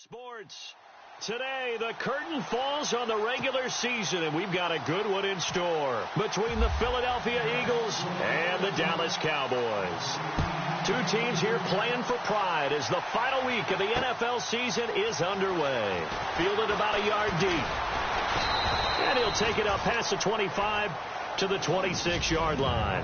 Sports. Today, the curtain falls on the regular season, and we've got a good one in store between the Philadelphia Eagles and the Dallas Cowboys. Two teams here playing for pride as the final week of the NFL season is underway. Fielded about a yard deep. And he'll take it up past the 25 to the 26-yard line.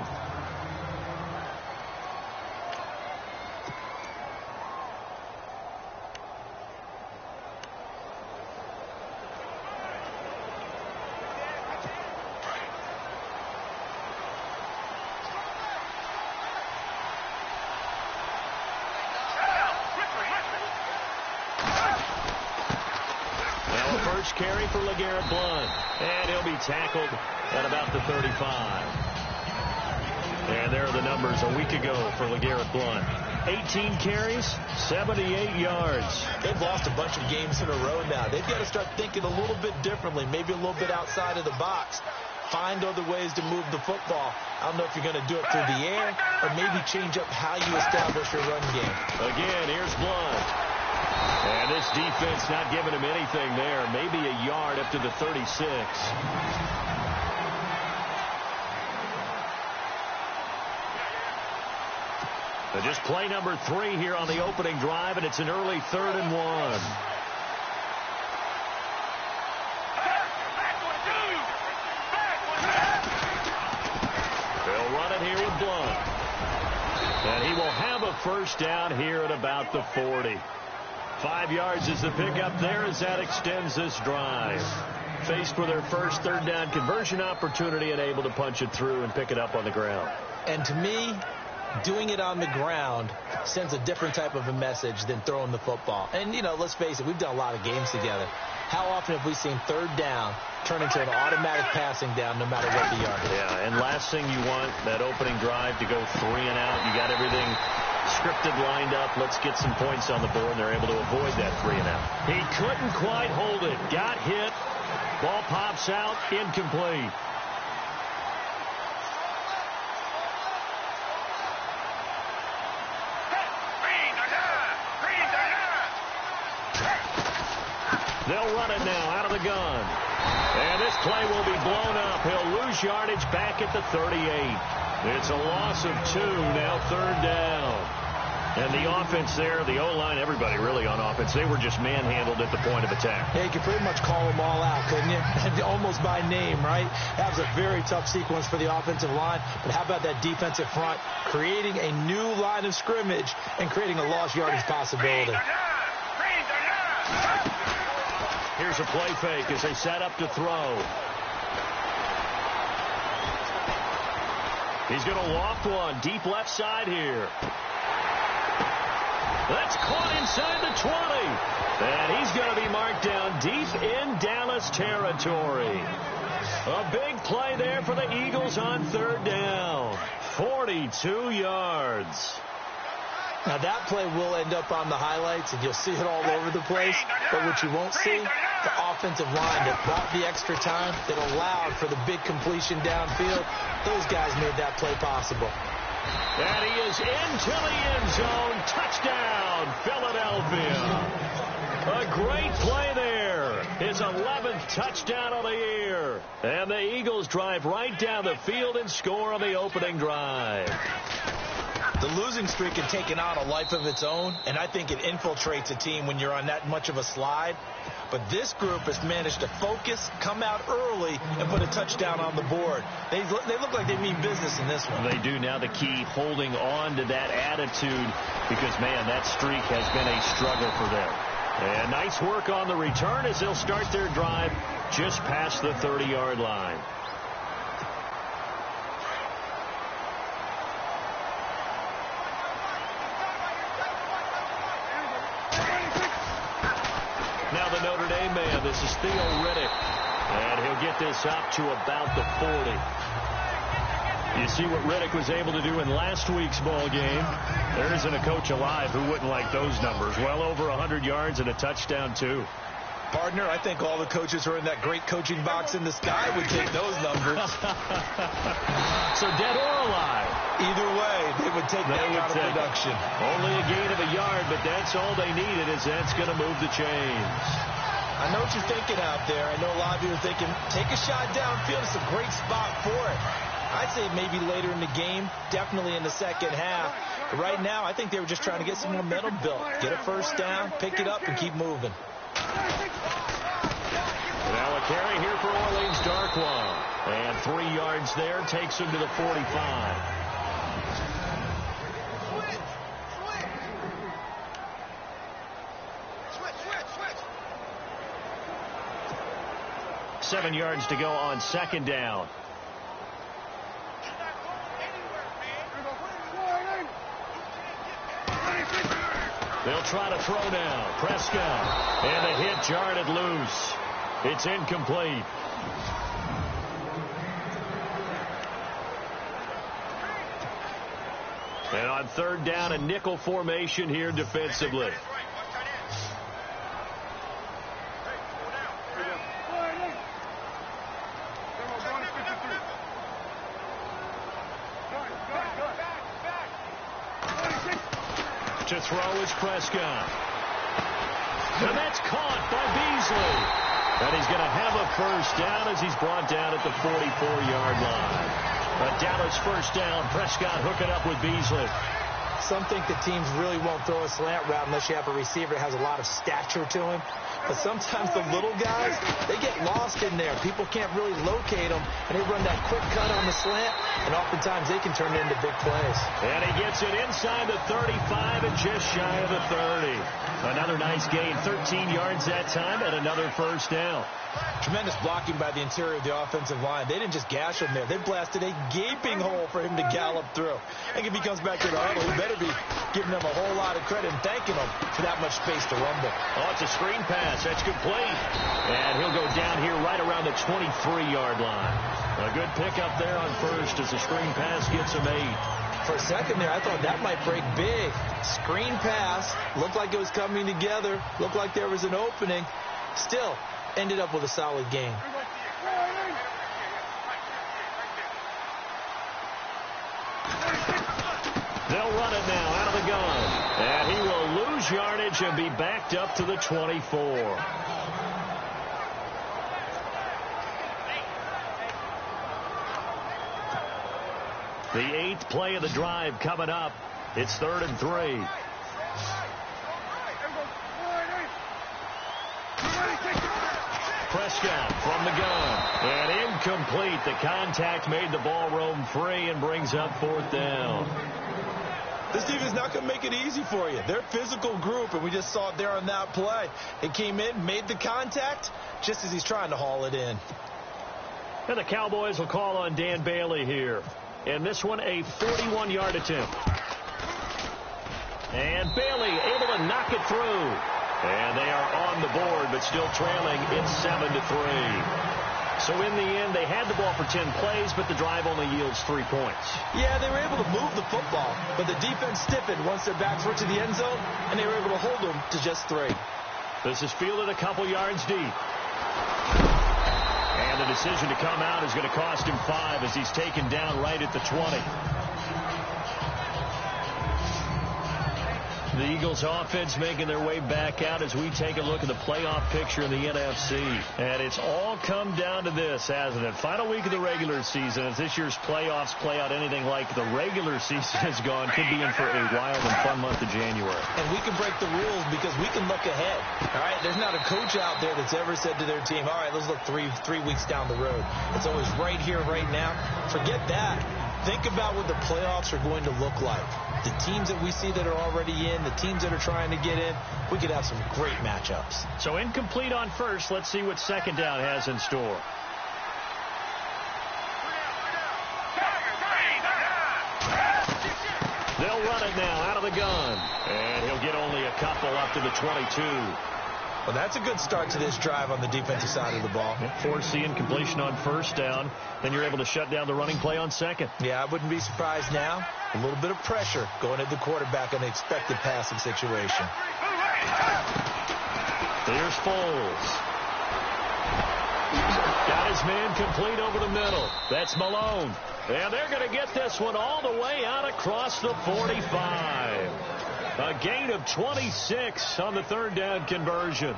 Carry for LeGarrette Blount, and he'll be tackled at about the 35. And there are the numbers a week ago for LeGarrette Blount. 18 carries, 78 yards. They've lost a bunch of games in a row now. They've got to start thinking a little bit differently, maybe a little bit outside of the box. Find other ways to move the football. I don't know if you're going to do it through the air or maybe change up how you establish your run game. Again, here's Blount. And this defense not giving him anything there. Maybe a yard up to the 36. So just play number 3 here on the opening drive, and it's an early 3rd and 1. They'll run it here with Blount. And he will have a first down here at about the 40. 5 yards is the pickup there as that extends this drive. Faced with their first third down conversion opportunity and able to punch it through and pick it up on the ground. And to me, doing it on the ground sends a different type of a message than throwing the football. And, you know, let's face it, we've done a lot of games together. How often have we seen third down turn into an automatic passing down no matter what the yard is? Yeah, and last thing you want, that opening drive to go 3 and out. You got everything scripted, lined up. Let's get some points on the board, and they're able to avoid that 3 and out. He couldn't quite hold it. Got hit. Ball pops out. Incomplete. They'll run it now out of the gun. And this play will be blown up. He'll lose yardage back at the 38. It's a loss of 2, now 3rd down. And the offense there, the O-line, everybody really on offense, they were just manhandled at the point of attack. Yeah, you could pretty much call them all out, couldn't you? Almost by name, right? That was a very tough sequence for the offensive line. But how about that defensive front creating a new line of scrimmage and creating a lost yardage possibility? Here's a play fake as they set up to throw. He's going to loft one deep left side here. That's caught inside the 20. And he's going to be marked down deep in Dallas territory. A big play there for the Eagles on 3rd down. 42 yards. Now, that play will end up on the highlights, and you'll see it all over the place. But what you won't see, the offensive line that bought the extra time, that allowed for the big completion downfield. Those guys made that play possible. And he is into the end zone. Touchdown, Philadelphia. A great play there. His 11th touchdown of the year. And the Eagles drive right down the field and score on the opening drive. The losing streak had taken on a life of its own, and I think it infiltrates a team when you're on that much of a slide. But this group has managed to focus, come out early, and put a touchdown on the board. They look like they mean business in this one. They do. Now the key, holding on to that attitude, because, man, that streak has been a struggle for them. And nice work on the return as they'll start their drive just past the 30-yard line. Now the Notre Dame man, this is Theo Riddick. And he'll get this up to about the 40. You see what Riddick was able to do in last week's ball game. There isn't a coach alive who wouldn't like those numbers. Well over 100 yards and a touchdown, too. partner, I think all the coaches who are in that great coaching box in the sky would take those numbers. So dead or alive? Either way, they would take that kind of production. Only a gain of a yard, but that's all they needed, as that's going to move the chains. I know what you're thinking out there. I know a lot of you are thinking, take a shot downfield. It's a great spot for it. I'd say maybe later in the game, definitely in the second half. But right now, I think they were just trying to get some momentum built. Get a first down, pick it up, and keep moving. Now a carry here for Orleans Darkwa. And 3 yards there takes him to the 45. Switch. 7 yards to go on second down. They'll try to throw now. Prescott. And the hit jarred it loose. It's incomplete. And on third down, a nickel formation here defensively. To throw is Prescott. And that's caught by Beasley. And he's going to have a first down as he's brought down at the 44-yard line. A Dallas first down. Prescott hooking up with Beasley. Some think the teams really won't throw a slant route unless you have a receiver that has a lot of stature to him. But sometimes the little guys, they get lost in there. People can't really locate them, and they run that quick cut on the slant, and oftentimes they can turn it into big plays. And he gets it inside the 35 and just shy of the 30. Another nice gain, 13 yards that time, and another first down. Tremendous blocking by the interior of the offensive line. They didn't just gash him there. They blasted a gaping hole for him to gallop through. I think if he comes back to the huddle, he better be giving them a whole lot of credit and thanking them for that much space to rumble. Oh, it's a screen pass. That's complete. And he'll go down here right around the 23-yard line. A good pickup there on first as the screen pass gets him 8. For a second there, I thought that might break big. Screen pass. Looked like it was coming together. Looked like there was an opening. Still, ended up with a solid gain. They'll run it now out of the gun. And he will lose yardage and be backed up to the 24. The 8th play of the drive coming up. It's 3rd and 3. Prescott from the gun. And incomplete. The contact made the ball roam free and brings up 4th down. This defense is not going to make it easy for you. They're a physical group, and we just saw it there on that play. It came in, made the contact, just as he's trying to haul it in. And the Cowboys will call on Dan Bailey here. And this one, a 41-yard attempt. And Bailey able to knock it through. And they are on the board, but still trailing. It's 7-3. So in the end, they had the ball for 10 plays, but the drive only yields 3 points. Yeah, they were able to move the football, but the defense stiffened once their backs were to the end zone, and they were able to hold them to just 3. This is fielded a couple yards deep. And the decision to come out is going to cost him 5 as he's taken down right at the 20. The Eagles offense making their way back out as we take a look at the playoff picture in the NFC. And it's all come down to this, hasn't it? Final week of the regular season. As this year's playoffs play out anything like the regular season has gone, could be in for a wild and fun month of January. And we can break the rules because we can look ahead. All right, there's not a coach out there that's ever said to their team, all right, let's look three weeks down the road. It's always right here, right now. Forget that. Think about what the playoffs are going to look like. The teams that we see that are already in, the teams that are trying to get in, we could have some great matchups. So incomplete on first. Let's see what second down has in store. They'll run it now out of the gun. And he'll get only a couple up to the 22. Well, that's a good start to this drive on the defensive side of the ball. Force incompletion on first down. Then you're able to shut down the running play on second. Yeah, I wouldn't be surprised now. A little bit of pressure going at the quarterback on the expected passing situation. Here's Foles. Got his man complete over the middle. That's Malone. And they're going to get this one all the way out across the 45. A gain of 26 on the third down conversion.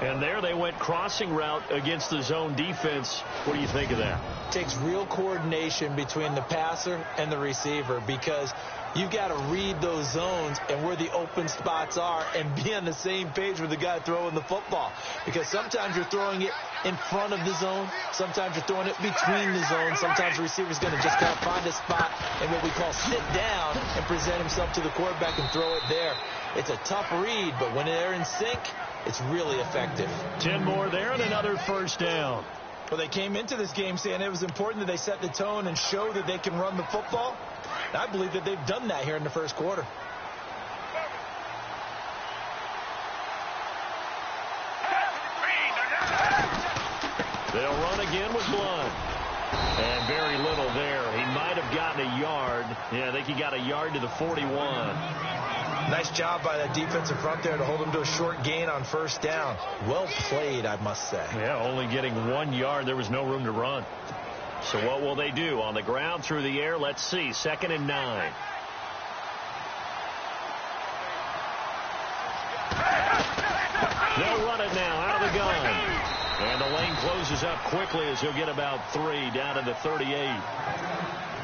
And there they went crossing route against the zone defense. What do you think of that? It takes real coordination between the passer and the receiver because you've got to read those zones and where the open spots are and be on the same page with the guy throwing the football. Because sometimes you're throwing it in front of the zone. Sometimes you're throwing it between the zones. Sometimes the receiver's going to just kind of find a spot and what we call sit down and present himself to the quarterback and throw it there. It's a tough read, but when they're in sync, it's really effective. 10 more there and another first down. Well, they came into this game saying it was important that they set the tone and show that they can run the football. And I believe that they've done that here in the first quarter. They'll run again with Blunt. And very little there. He might have gotten a yard. Yeah, I think he got a yard to the 41. Nice job by that defensive front there to hold him to a short gain on first down. Well played, I must say. Yeah, only getting 1 yard. There was no room to run. So what will they do? On the ground, through the air, let's see. 2nd and 9. They'll run it now out of the gun. And the lane closes up quickly as he'll get about 3 down to the 38.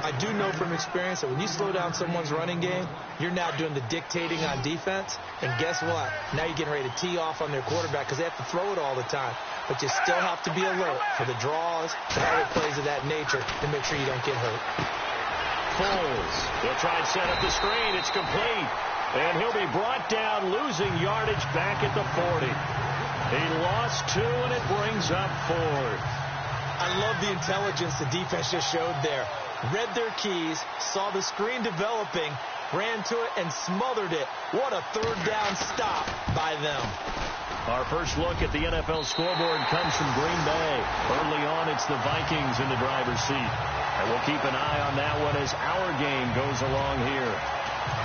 I do know from experience that when you slow down someone's running game, you're now doing the dictating on defense. And guess what? Now you're getting ready to tee off on their quarterback because they have to throw it all the time. But you still have to be alert for the draws and other plays of that nature to make sure you don't get hurt. Foles. He'll try and set up the screen. It's complete. And he'll be brought down, losing yardage back at the 40. He lost 2, and it brings up 4th. I love the intelligence the defense just showed there. Read their keys, saw the screen developing, ran to it, and smothered it. What a third down stop by them. Our first look at the NFL scoreboard comes from Green Bay. Early on, it's the Vikings in the driver's seat. And we'll keep an eye on that one as our game goes along here.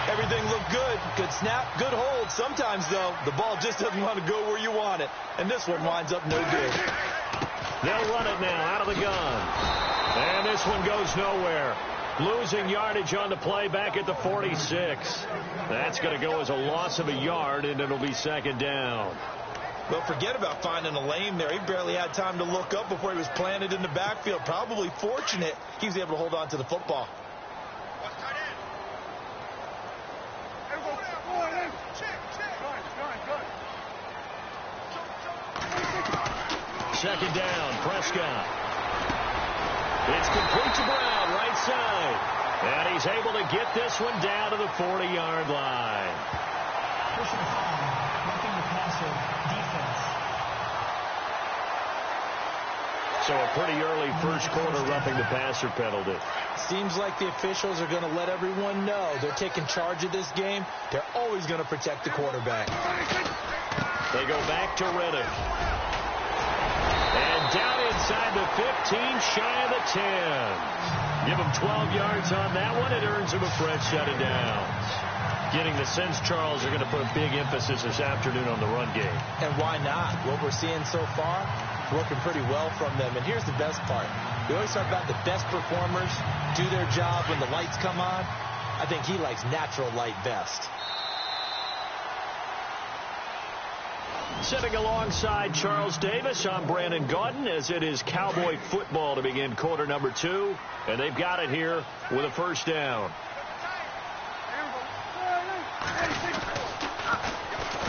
Everything looked good. Good snap, good hold. Sometimes, though, the ball just doesn't want to go where you want it. And this one winds up no good. They'll run it now out of the gun. And this one goes nowhere. Losing yardage on the play back at the 46. That's going to go as a loss of a yard, and it'll be 2nd down. Well, forget about finding a lane there. He barely had time to look up before he was planted in the backfield. Probably fortunate he was able to hold on to the football. Second down, Prescott. It's complete to Brown, right side. And he's able to get this one down to the 40-yard line. Personal foul, roughing the passer, defense. So a pretty early first quarter roughing the passer penalty. Seems like the officials are going to let everyone know they're taking charge of this game. They're always going to protect the quarterback. They go back to Reddick. And down inside the 15, shy of the 10. Give him 12 yards on that one. It earns him a fresh set of downs. Getting the sense, Charles, are going to put a big emphasis this afternoon on the run game. And why not? What we're seeing so far, working pretty well from them. And here's the best part. We always talk about the best performers do their job when the lights come on. I think he likes natural light best. Sitting alongside Charles Davis, I'm Brandon Gaudin, as it is Cowboy football to begin quarter number 2. And they've got it here with a first down.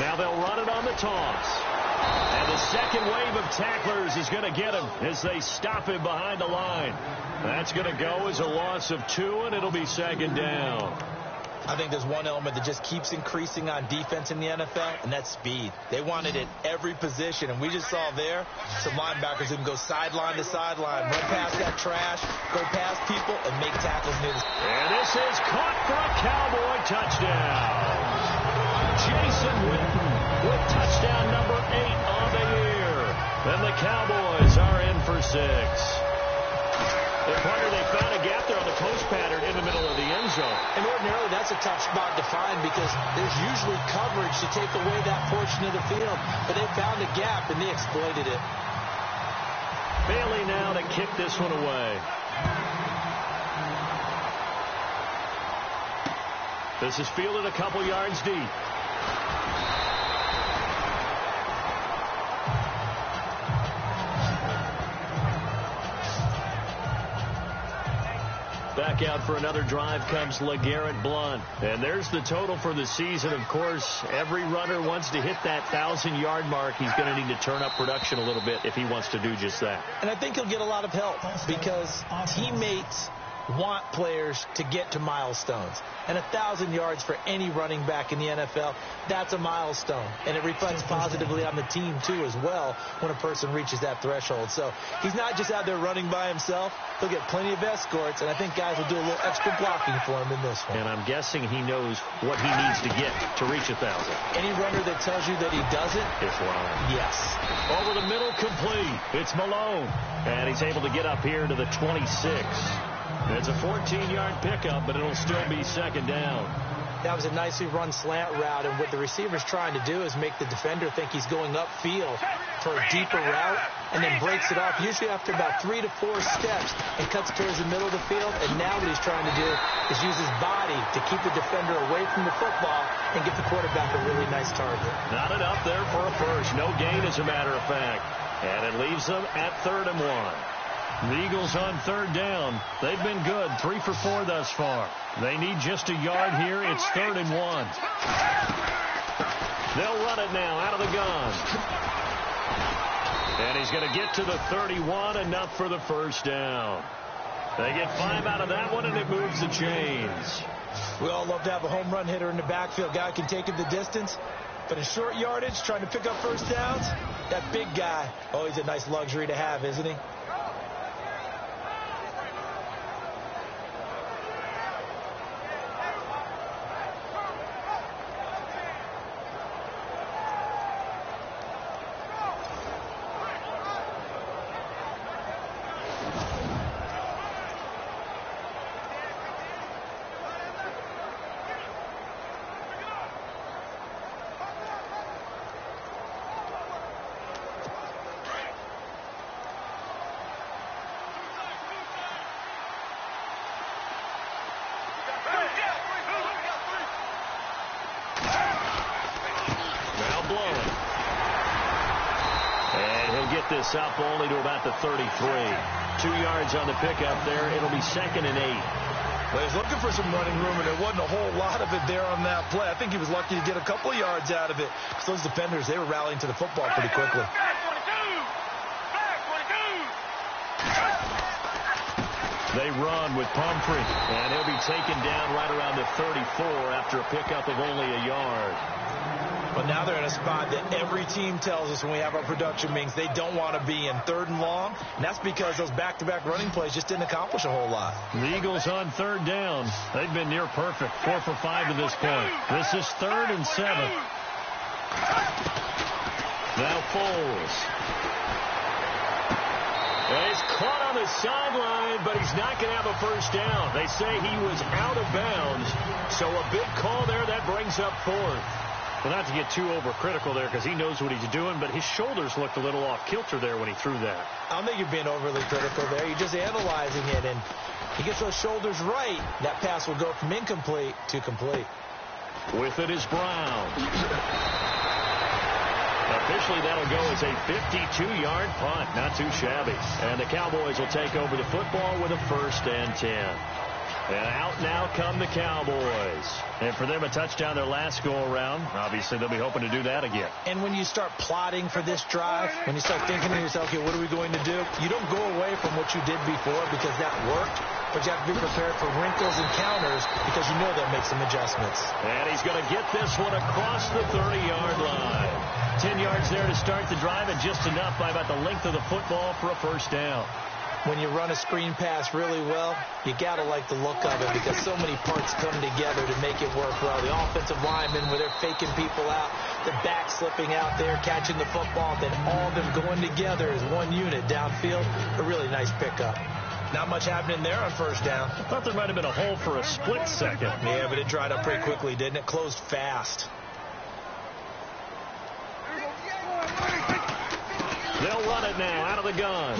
Now they'll run it on the toss. And the second wave of tacklers is going to get him as they stop him behind the line. That's going to go as a loss of 2, and it'll be 2nd down. I think there's one element that just keeps increasing on defense in the NFL, and that's speed. They want it at every position, and we just saw there some linebackers who can go sideline to sideline, run past that trash, go past people, and make tackles near the... And this is caught for a Cowboy touchdown. Jason Witten with touchdown number 8 on the year. And the Cowboys are in for 6. Partner, they found a gap there on the post pattern in the middle of the end zone. And ordinarily, that's a tough spot to find because there's usually coverage to take away that portion of the field. But they found a gap, and they exploited it. Bailey now to kick this one away. This is fielded a couple yards deep. Back out for another drive comes LeGarrette Blount. And there's the total for the season. Of course, every runner wants to hit that 1,000-yard mark. He's going to need to turn up production a little bit if he wants to do just that. And I think he'll get a lot of help because teammates want players to get to milestones. And 1,000 yards for any running back in the NFL, that's a milestone. And it reflects positively on the team, too, as well, when a person reaches that threshold. So he's not just out there running by himself. He'll get plenty of escorts, and I think guys will do a little extra blocking for him in this one. And I'm guessing he knows what he needs to get to reach 1,000. Any runner that tells you that he doesn't, is lying. Yes. Over the middle, complete. It's Malone. And he's able to get up here to the 26. It's a 14-yard pickup, but it'll still be second down. That was a nicely run slant route, and what the receiver's trying to do is make the defender think he's going upfield for a deeper route, and then breaks it off, usually after about 3 to 4 steps, and cuts towards the middle of the field. And now what he's trying to do is use his body to keep the defender away from the football and give the quarterback a really nice target. Not enough there for a first. No gain, as a matter of fact. And it leaves them at 3rd and 1. The Eagles on 3rd down. They've been good, 3 for 4 thus far. They need just a yard here. It's 3rd and 1. They'll run it now out of the gun. And he's going to get to the 31, enough for the first down. They get 5 out of that one, and it moves the chains. We all love to have a home run hitter in the backfield. Guy can take it the distance. But in short yardage, trying to pick up first downs, that big guy, oh, he's a nice luxury to have, isn't he? This up only to about the 33. 2 yards on the pickup there. It'll be 2nd and 8. Well, he's looking for some running room, and there wasn't a whole lot of it there on that play. I think he was lucky to get a couple of yards out of it because those defenders, they were rallying to the football pretty quickly. They run with Pumphrey, and he'll be taken down right around the 34 after a pickup of only a yard. But now they're in a spot that every team tells us when we have our production meetings they don't want to be in, 3rd and long. And that's because those back-to-back running plays just didn't accomplish a whole lot. The Eagles on 3rd down. They've been near perfect, 4 for 5 to this point. This is 3rd and 7. Now Foles. He's caught on the sideline, but he's not going to have a first down. They say he was out of bounds. So a big call there that brings up 4th. Well, not to get too overcritical there because he knows what he's doing, but his shoulders looked a little off kilter there when he threw that. I don't think you're being overly critical there. You're just analyzing it, and he gets those shoulders right. That pass will go from incomplete to complete. With it is Brown. Officially, that'll go as a 52-yard punt. Not too shabby. And the Cowboys will take over the football with a 1st and 10. And out now come the Cowboys. And for them, a touchdown their last go-around. Obviously, they'll be hoping to do that again. And when you start plotting for this drive, when you start thinking to yourself, okay, what are we going to do? You don't go away from what you did before because that worked. But you have to be prepared for wrinkles and counters because you know they'll make some adjustments. And he's going to get this one across the 30-yard line. 10 yards there to start the drive, and just enough by about the length of the football for a first down. When you run a screen pass really well, you got to like the look of it because so many parts come together to make it work well. The offensive linemen, where they're faking people out, the back slipping out there, catching the football, then all of them going together as one unit downfield. A really nice pickup. Not much happening there on first down. I thought there might have been a hole for a split second. Yeah, but it dried up pretty quickly, didn't it? Closed fast. They'll run it now out of the gun.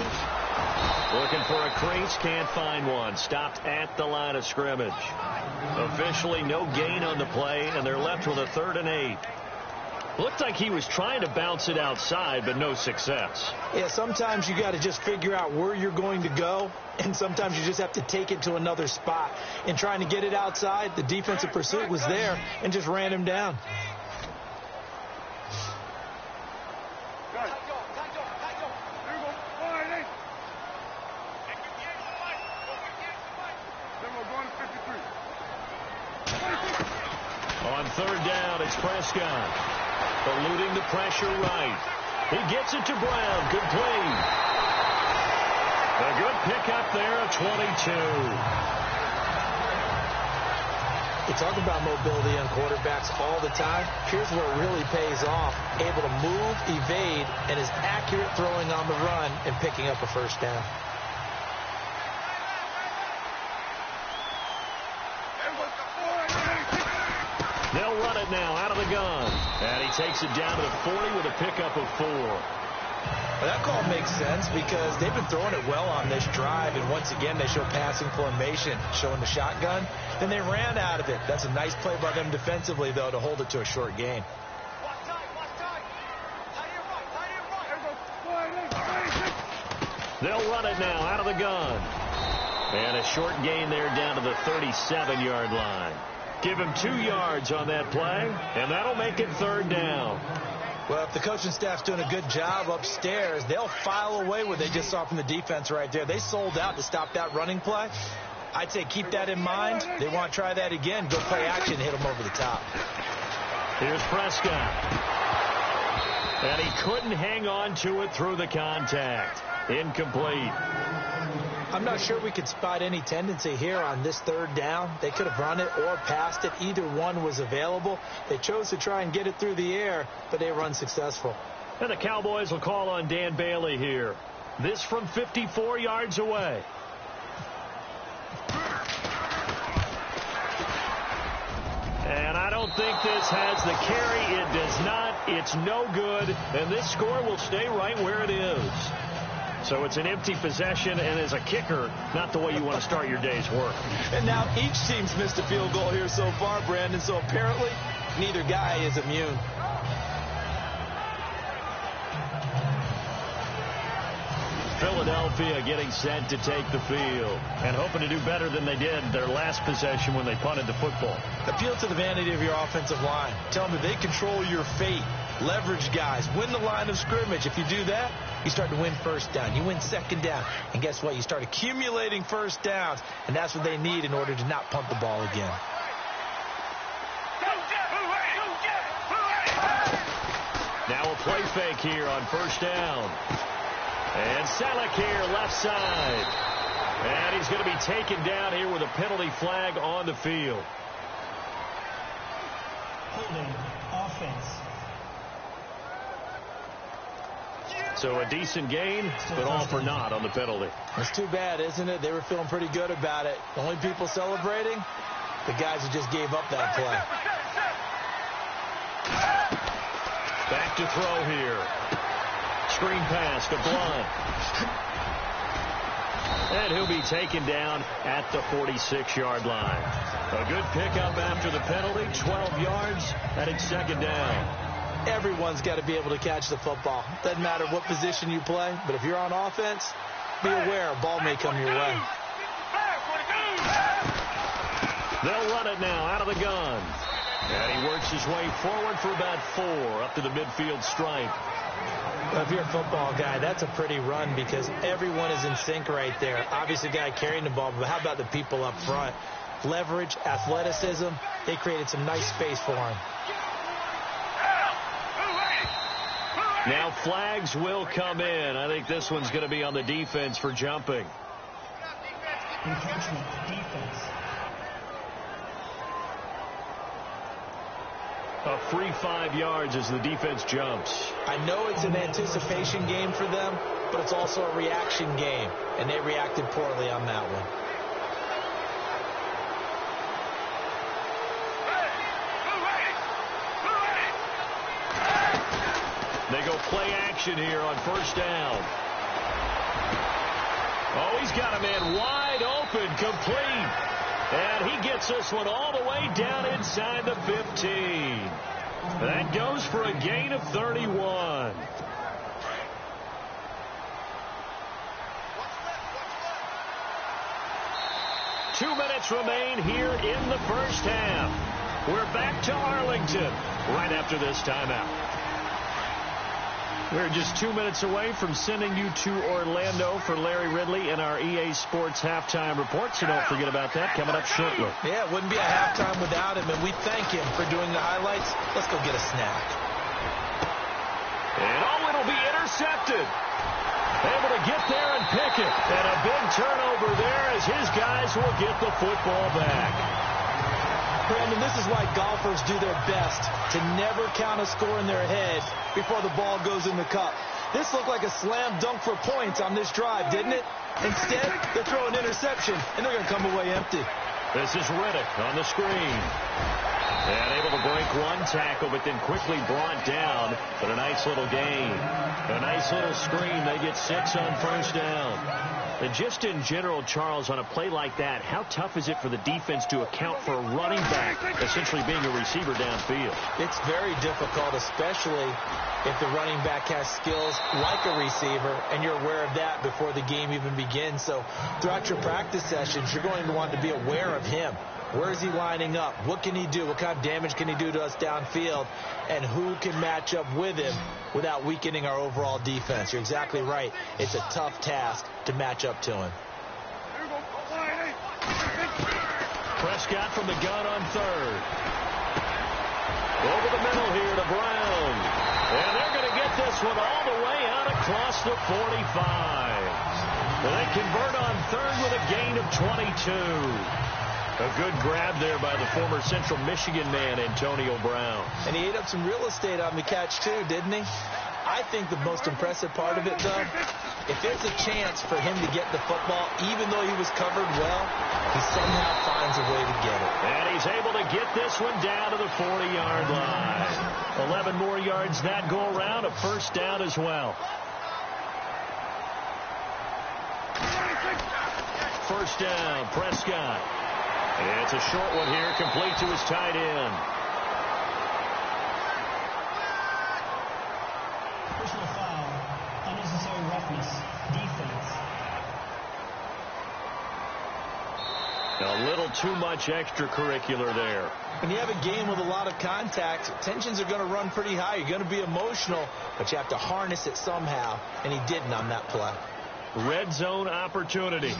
Looking for a crease, can't find one. Stopped at the line of scrimmage. Officially no gain on the play, and they're left with a 3rd and 8. Looked like he was trying to bounce it outside, but no success. Yeah, sometimes you got to just figure out where you're going to go, and sometimes you just have to take it to another spot. In trying to get it outside, the defensive pursuit was there and just ran him down. On 3rd down, it's Prescott. Eluding the pressure right. He gets it to Brown. Good play. A good pickup there at 22. You talk about mobility on quarterbacks all the time. Here's where it really pays off. Able to move, evade, and is accurate throwing on the run and picking up a first down. They'll run it now out of the gun. And he takes it down to the 40 with a pickup of 4. Well, that call makes sense because they've been throwing it well on this drive, and once again they show passing formation, showing the shotgun. Then they ran out of it. That's a nice play by them defensively, though, to hold it to a short gain. They'll run it now out of the gun. And a short gain there down to the 37-yard line. Give him 2 yards on that play, and that'll make it 3rd down. Well, if the coaching staff's doing a good job upstairs, they'll file away what they just saw from the defense right there. They sold out to stop that running play. I'd say keep that in mind. They want to try that again. Go play action and hit them over the top. Here's Prescott. And he couldn't hang on to it through the contact. Incomplete. I'm not sure we could spot any tendency here on this 3rd down. They could have run it or passed it. Either one was available. They chose to try and get it through the air, but they were unsuccessful. And the Cowboys will call on Dan Bailey here. This from 54 yards away. And I don't think this has the carry. It does not. It's no good. And this score will stay right where it is. So it's an empty possession, and as a kicker, not the way you want to start your day's work. And now each team's missed a field goal here so far, Brandon, so apparently neither guy is immune. Philadelphia getting set to take the field and hoping to do better than they did their last possession when they punted the football. Appeal to the vanity of your offensive line. Tell them that they control your fate. Leverage guys. Win the line of scrimmage. If you do that, you start to win first down. You win second down. And guess what? You start accumulating first downs. And that's what they need in order to not punt the ball again. Now a play fake here on first down. And Selleck here, left side. And he's going to be taken down here with a penalty flag on the field. Holding offense. So a decent gain, but all for naught on the penalty. It's too bad, isn't it? They were feeling pretty good about it. The only people celebrating, the guys who just gave up that play. Back to throw here. Screen pass to Blunt. And he'll be taken down at the 46-yard line. A good pickup after the penalty, 12 yards, and it's second down. Everyone's got to be able to catch the football. Doesn't matter what position you play, but if you're on offense, be aware a ball may come your way. They'll run it now out of the gun. And he works his way forward for about 4 up to the midfield stripe. Well, if you're a football guy, that's a pretty run because everyone is in sync right there. Obviously, the guy carrying the ball, but how about the people up front? Leverage, athleticism, they created some nice space for him. Now flags will come in. I think this one's going to be on the defense for jumping. Encroachment defense. A free 5 yards as the defense jumps. I know it's an anticipation game for them, but it's also a reaction game, and they reacted poorly on that one. They go play action here on first down. Oh, he's got a man wide open, complete. And he gets this one all the way down inside the 15. That goes for a gain of 31. Two minutes remain here in the first half. We're back to Arlington right after this timeout. We're just 2 minutes away from sending you to Orlando for Larry Ridley and our EA Sports halftime report, so don't forget about that coming up shortly. Yeah, it wouldn't be a halftime without him, and we thank him for doing the highlights. Let's go get a snack. And it'll be intercepted. Able to get there and pick it. And a big turnover there as his guys will get the football back. Brandon, this is why golfers do their best to never count a score in their head before the ball goes in the cup. This looked like a slam dunk for points on this drive, didn't it? Instead, they're throwing interception, and they're going to come away empty. This is Riddick on the screen. And able to break one tackle, but then quickly brought down. But a nice little gain. A nice little screen. They get 6 on first down. And just in general, Charles, on a play like that, how tough is it for the defense to account for a running back essentially being a receiver downfield? It's very difficult, especially if the running back has skills like a receiver, and you're aware of that before the game even begins. So throughout your practice sessions, you're going to want to be aware of him. Where is he lining up? What can he do? What kind of damage can he do to us downfield? And who can match up with him without weakening our overall defense? You're exactly right. It's a tough task to match up to him. Prescott from the gun on third. Over the middle here to Brown. And they're going to get this one all the way out across the 45. They convert on third with a gain of 22. A good grab there by the former Central Michigan man, Antonio Brown. And he ate up some real estate on the catch, too, didn't he? I think the most impressive part of it, though, if there's a chance for him to get the football, even though he was covered well, he somehow finds a way to get it. And he's able to get this one down to the 40-yard line. 11 more yards that go around, a first down as well. First down, Prescott. It's a short one here, complete to his tight end. Personal foul, unnecessary roughness, defense. A little too much extracurricular there. When you have a game with a lot of contact, tensions are going to run pretty high. You're going to be emotional, but you have to harness it somehow, and he didn't on that play. Red zone opportunity.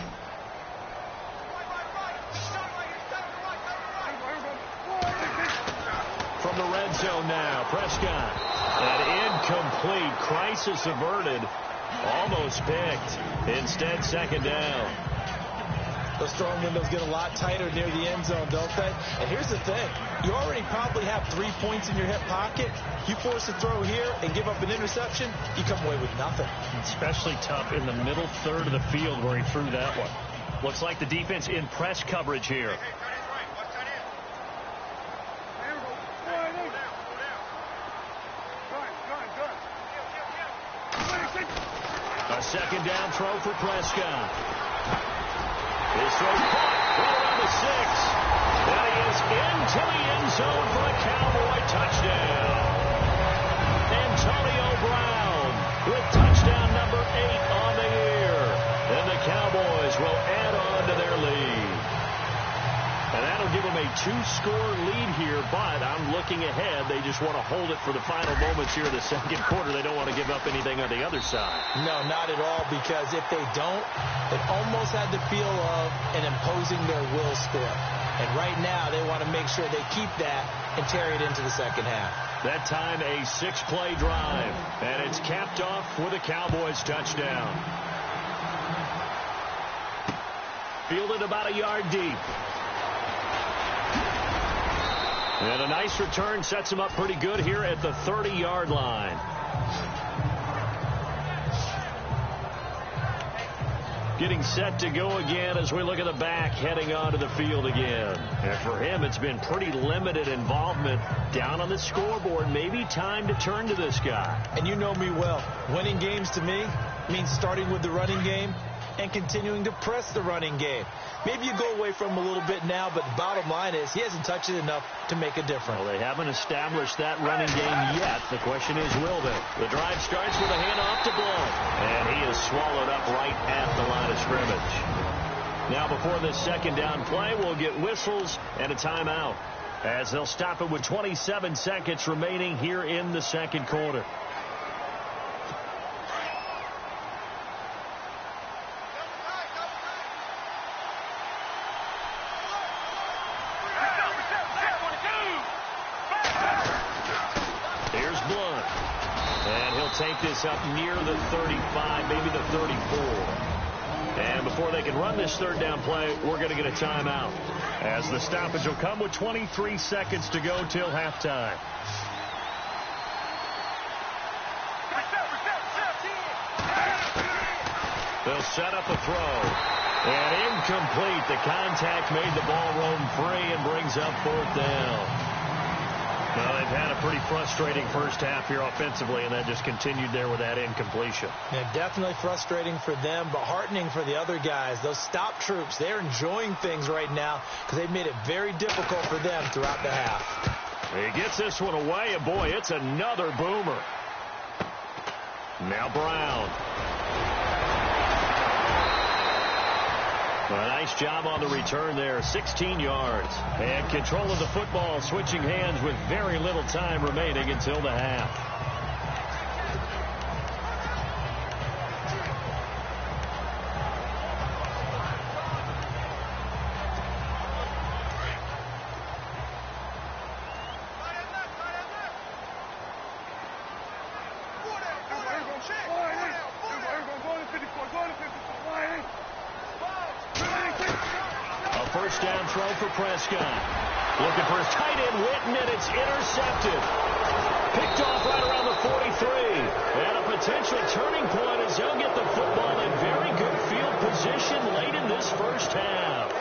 From the red zone now, Prescott. An incomplete, crisis averted, almost picked. Instead, second down. Those throwing windows get a lot tighter near the end zone, don't they? And here's the thing. You already probably have 3 points in your hip pocket. You force a throw here and give up an interception, you come away with nothing. Especially tough in the middle third of the field where he threw that one. Looks like the defense in press coverage here. A second down throw for Prescott. His throw caught right around the 6. And he is into the end zone for a Cowboy touchdown. Antonio Brown with touchdown number 8 on the year. And the Cowboys will add on to their lead. And that'll give them a 2-score lead here, but I'm looking ahead. They just want to hold it for the final moments here in the second quarter. They don't want to give up anything on the other side. No, not at all, because if they don't, it almost had the feel of an imposing their will score. And right now, they want to make sure they keep that and carry it into the second half. That time, a 6-play drive, and it's capped off with a Cowboys touchdown. Fielded about a yard deep. And a nice return sets him up pretty good here at the 30-yard line. Getting set to go again as we look at the back heading onto the field again. And for him, it's been pretty limited involvement down on the scoreboard. Maybe time to turn to this guy. And you know me well. Winning games to me means starting with the running game and continuing to press the running game. Maybe you go away from him a little bit now, but the bottom line is he hasn't touched it enough to make a difference. Well, they haven't established that running game yet. The question is, will they? The drive starts with a handoff to Blount, and he is swallowed up right at the line of scrimmage. Now, before this second down play, we'll get whistles and a timeout, as they'll stop it with 27 seconds remaining here in the second quarter. Take this up near the 35, maybe the 34. And before they can run this third down play, we're going to get a timeout, as the stoppage will come with 23 seconds to go till halftime. They'll set up a throw. And incomplete. The contact made the ball roam free and brings up fourth down. Well, they've had a pretty frustrating first half here offensively, and that just continued there with that incompletion. Yeah, definitely frustrating for them, but heartening for the other guys. Those stop troops, they're enjoying things right now because they've made it very difficult for them throughout the half. He gets this one away, and boy, it's another boomer. Now Brown. A nice job on the return there, 16 yards. And control of the football, switching hands with very little time remaining until the half. First down throw for Prescott. Looking for his tight end, Witten, and it's intercepted. Picked off right around the 43. And a potential turning point as they'll get the football in very good field position late in this first half.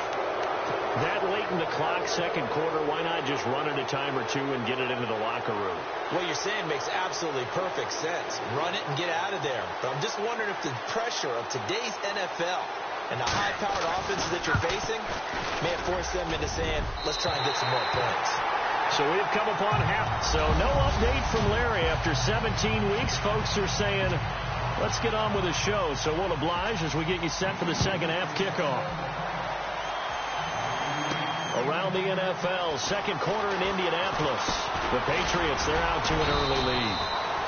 That late in the clock, second quarter, why not just run it a time or two and get it into the locker room? What you're saying makes absolutely perfect sense. Run it and get out of there. But I'm just wondering if the pressure of today's NFL and the high-powered offenses that you're facing may have forced them into saying, let's try and get some more points. So we've come upon half. So no update from Larry after 17 weeks. Folks are saying, let's get on with the show. So we'll oblige as we get you set for the second half kickoff. Around the NFL, second quarter in Indianapolis. The Patriots, they're out to an early lead.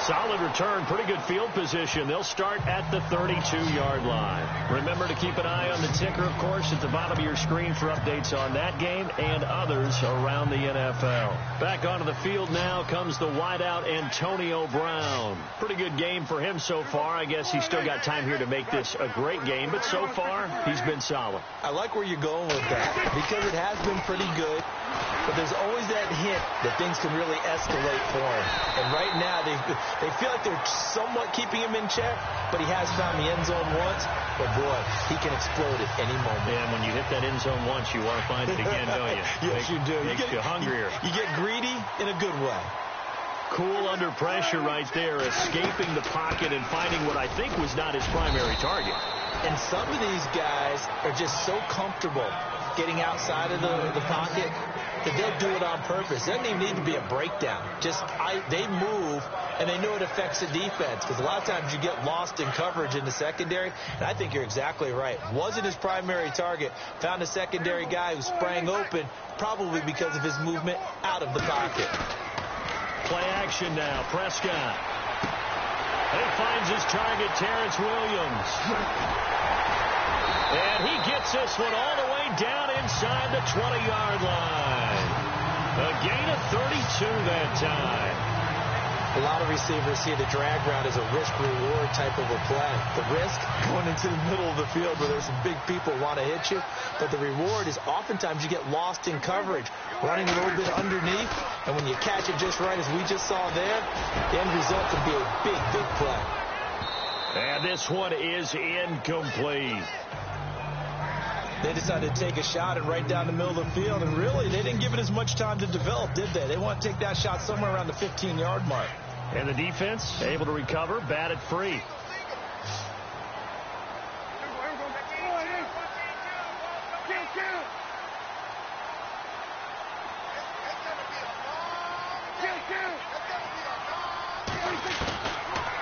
Solid return, pretty good field position. They'll start at the 32-yard line. Remember to keep an eye on the ticker, of course, at the bottom of your screen for updates on that game and others around the NFL. Back onto the field now comes the wideout Antonio Brown. Pretty good game for him so far. I guess he's still got time here to make this a great game, but so far he's been solid. I like where you're going with that because it has been pretty good. But there's always that hint that things can really escalate for him. And right now, they feel like they're somewhat keeping him in check, but he has found the end zone once. But, boy, he can explode at any moment. And when you hit that end zone once, you want to find it again, don't you? Yes, you do. Makes you hungrier. You get greedy in a good way. Cool under pressure right there, escaping the pocket and finding what I think was not his primary target. And some of these guys are just so comfortable getting outside of the pocket that they'll do it on purpose. It doesn't even need to be a breakdown. They move, and they know it affects the defense because a lot of times you get lost in coverage in the secondary, and I think you're exactly right. Wasn't his primary target. Found a secondary guy who sprang open, probably because of his movement out of the pocket. Play action now. Prescott. He finds his target, Terrence Williams. And he gets this one all the way down inside the 20-yard line. A gain of 32 that time. A lot of receivers see the drag route as a risk-reward type of a play. The risk, going into the middle of the field where there's some big people want to hit you, but the reward is oftentimes you get lost in coverage, running a little bit underneath, and when you catch it just right, as we just saw there, the end result can be a big, big play. And this one is incomplete. They decided to take a shot and right down the middle of the field, and really, they didn't give it as much time to develop, did they? They want to take that shot somewhere around the 15-yard mark. And the defense able to recover, batted free.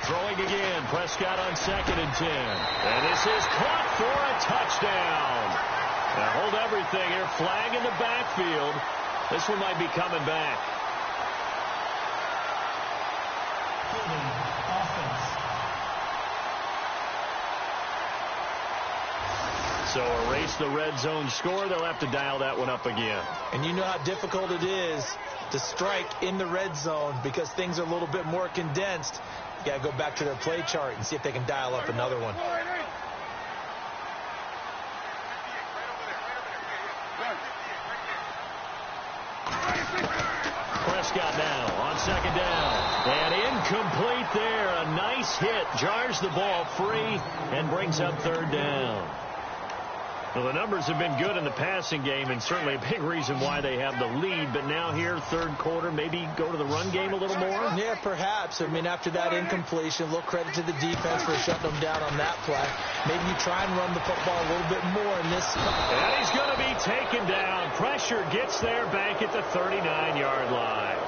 Throwing again, Prescott on 2nd and 10. And this is caught for a touchdown. Now hold everything here, flag in the backfield. This one might be coming back. So erase the red zone score. They'll have to dial that one up again. And you know how difficult it is to strike in the red zone because things are a little bit more condensed. You got to go back to their play chart and see if they can dial up another one. Prescott now on 2nd down. And incomplete there. A nice hit. Jars the ball free and brings up 3rd down. Well, the numbers have been good in the passing game, and certainly a big reason why they have the lead. But now here, 3rd quarter, maybe go to the run game a little more? Yeah, perhaps. I mean, after that incompletion, a little credit to the defense for shutting them down on that play. Maybe you try and run the football a little bit more in this spot. And he's going to be taken down. Pressure gets there back at the 39-yard line.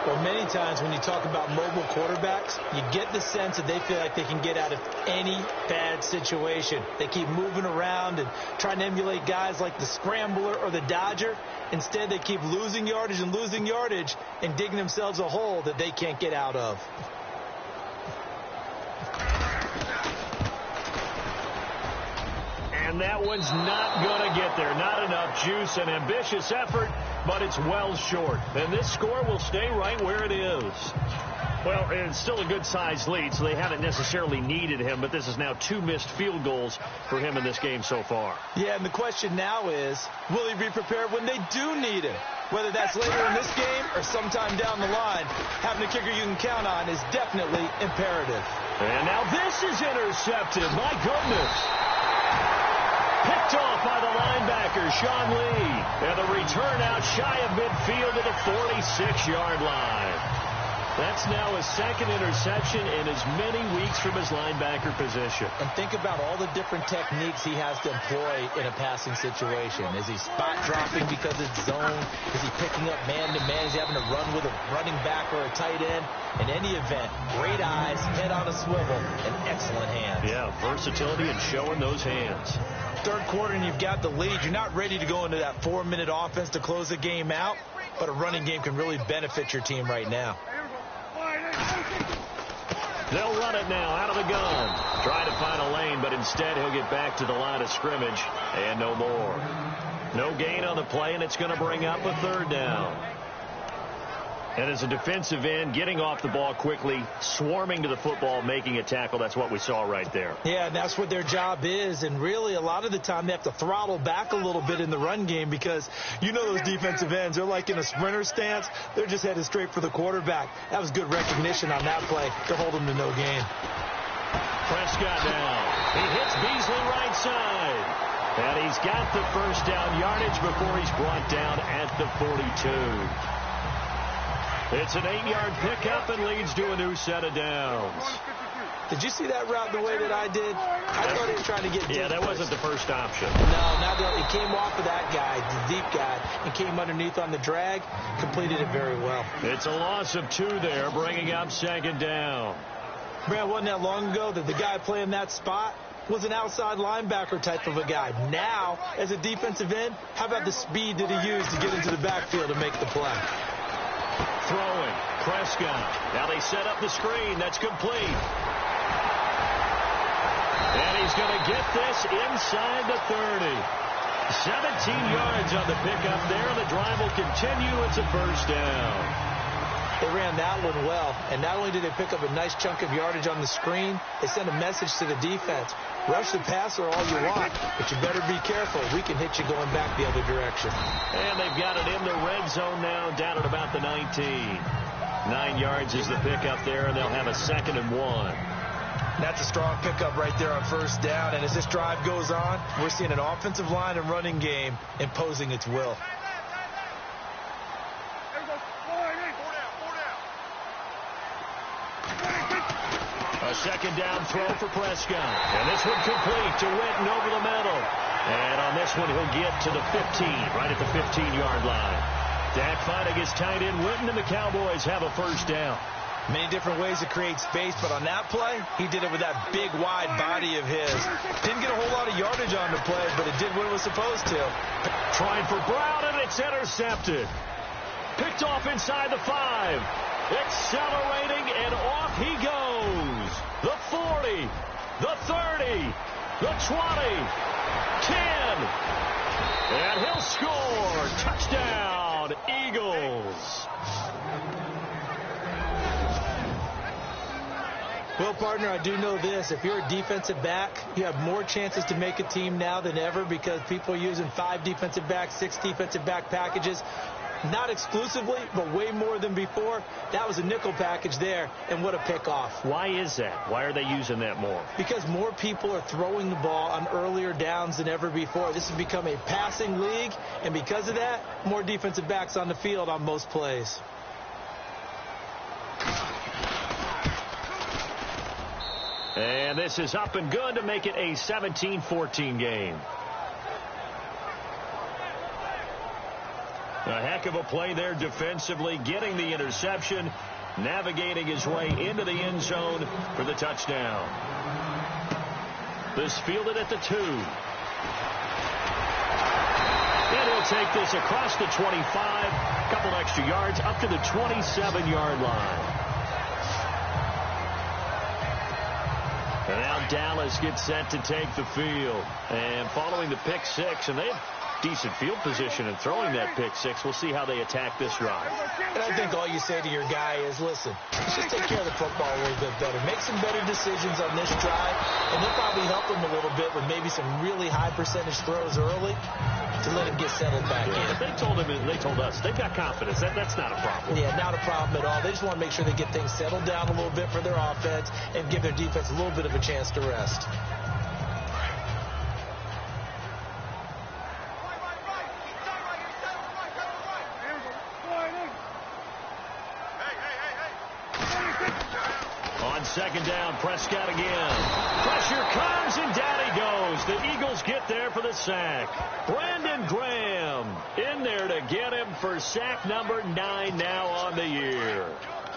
Well, many times when you talk about mobile quarterbacks, you get the sense that they feel like they can get out of any bad situation. They keep moving around and trying to emulate guys like the Scrambler or the Dodger. Instead, they keep losing yardage and digging themselves a hole that they can't get out of. And that one's not going to get there. Not enough juice. An ambitious effort, but it's well short. And this score will stay right where it is. Well, it's still a good-sized lead, so they haven't necessarily needed him, but this is now 2 missed field goals for him in this game so far. Yeah, and the question now is, will he be prepared when they do need him? Whether that's later in this game or sometime down the line, having a kicker you can count on is definitely imperative. And now this is intercepted. My goodness. Picked off by the linebacker, Sean Lee. And the return out shy of midfield to the 46-yard line. That's now his 2nd interception in as many weeks from his linebacker position. And think about all the different techniques he has to employ in a passing situation. Is he spot dropping because it's zone? Is he picking up man-to-man? Is he having to run with a running back or a tight end? In any event, great eyes, head on a swivel, and excellent hands. Yeah, versatility and showing those hands. 3rd quarter and you've got the lead. You're not ready to go into that 4-minute offense to close the game out, but a running game can really benefit your team right now. They'll run it now out of the gun. Try to find a lane, but instead he'll get back to the line of scrimmage and no more. No gain on the play, and it's going to bring up a 3rd down. And as a defensive end, getting off the ball quickly, swarming to the football, making a tackle, that's what we saw right there. Yeah, and that's what their job is. And really, a lot of the time, they have to throttle back a little bit in the run game because you know those defensive ends, they're like in a sprinter stance. They're just headed straight for the quarterback. That was good recognition on that play to hold them to no gain. Prescott now. He hits Beasley right side. And he's got the 1st down yardage before he's brought down at the 42. It's an 8-yard pickup and leads to a new set of downs. Did you see that route the way that I did? I thought he was trying to get deep. Yeah, that wasn't the first option. No, not really. He came off of that guy, the deep guy, and came underneath on the drag, completed it very well. It's a loss of 2 there, bringing up 2nd down. Man, wasn't that long ago that the guy playing that spot was an outside linebacker type of a guy. Now, as a defensive end, how about the speed that he used to get into the backfield and make the play? Throwing, Prescott. Now they set up the screen. That's complete. And he's going to get this inside the 30. 17 yards on the pickup there. The drive will continue. It's a 1st down. They ran that one well, and not only did they pick up a nice chunk of yardage on the screen, they sent a message to the defense. Rush the passer all you want, but you better be careful. We can hit you going back the other direction. And they've got it in the red zone now, down at about the 19. 9 yards is the pickup there, and they'll have a 2nd and 1. That's a strong pickup right there on first down, and as this drive goes on, we're seeing an offensive line and running game imposing its will. A 2nd down throw for Prescott. And this one complete to Witten over the middle. And on this one, he'll get to the 15, right at the 15-yard line. Dak finding his tight end Witten, and the Cowboys have a first down. Many different ways to create space, but on that play, he did it with that big, wide body of his. Didn't get a whole lot of yardage on the play, but it did what it was supposed to. Trying for Brown, and it's intercepted. Picked off inside the 5. Accelerating, and off he goes. The 40, the 30, the 20, 10. And he'll score. Touchdown, Eagles. Well, partner, I do know this. If you're a defensive back, you have more chances to make a team now than ever because people are using 5 defensive backs, 6 defensive back packages. Not exclusively, but way more than before. That was a nickel package there, and what a pickoff. Why is that? Why are they using that more? Because more people are throwing the ball on earlier downs than ever before. This has become a passing league, and because of that, more defensive backs on the field on most plays. And this is up and good to make it a 17-14 game. A heck of a play there defensively, getting the interception, navigating his way into the end zone for the touchdown. This fielded at the 2. And he'll take this across the 25, a couple extra yards, up to the 27-yard line. And now Dallas gets set to take the field. And following the pick 6, and they have decent field position and throwing that pick 6. We'll see how they attack this drive. And I think all you say to your guy is, listen, let's just take care of the football a little bit better. Make some better decisions on this drive, and they'll probably help him a little bit with maybe some really high percentage throws early to let him get settled back in. But they told us, they've got confidence. That's not a problem. Yeah, not a problem at all. They just want to make sure they get things settled down a little bit for their offense and give their defense a little bit of a chance to rest. On 2nd down, Prescott again. Pressure comes, and down he goes. The Eagles get there for the sack. Brandon Graham in there to get him for sack number 9 now on the year.